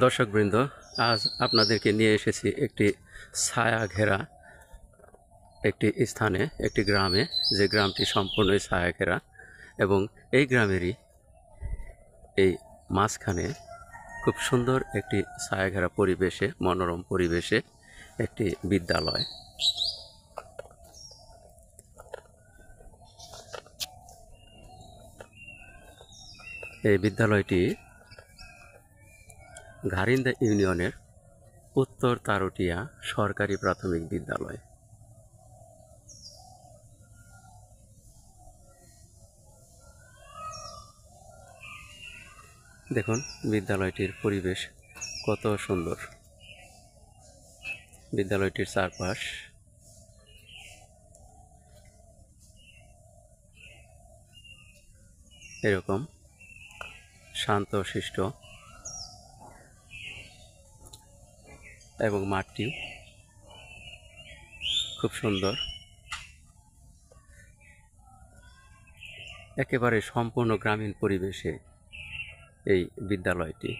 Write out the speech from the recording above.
দর্শকবৃন্দ, আজ আপনাদেরকে নিয়ে এসেছি একটি ছায়া ঘেরা একটি স্থানে, একটি গ্রামে, যে গ্রামটি সম্পূর্ণই ছায়া ঘেরা। এবং এই গ্রামেরই এই মাঝখানে খুব সুন্দর একটি ছায়া ঘেরা পরিবেশে, মনোরম পরিবেশে একটি বিদ্যালয়। এই বিদ্যালয়টি ঘারিন্দা ইউনিয়নের উত্তর তারটিয়া সরকারি প্রাথমিক বিদ্যালয়। দেখুন বিদ্যালয়টির পরিবেশ কত সুন্দর। বিদ্যালয়টির চারপাশ এরকম শান্তশিষ্ট এবং মাঠটি খুব সুন্দর। একেবারে সম্পূর্ণ গ্রামীণ পরিবেশে এই বিদ্যালয়টি।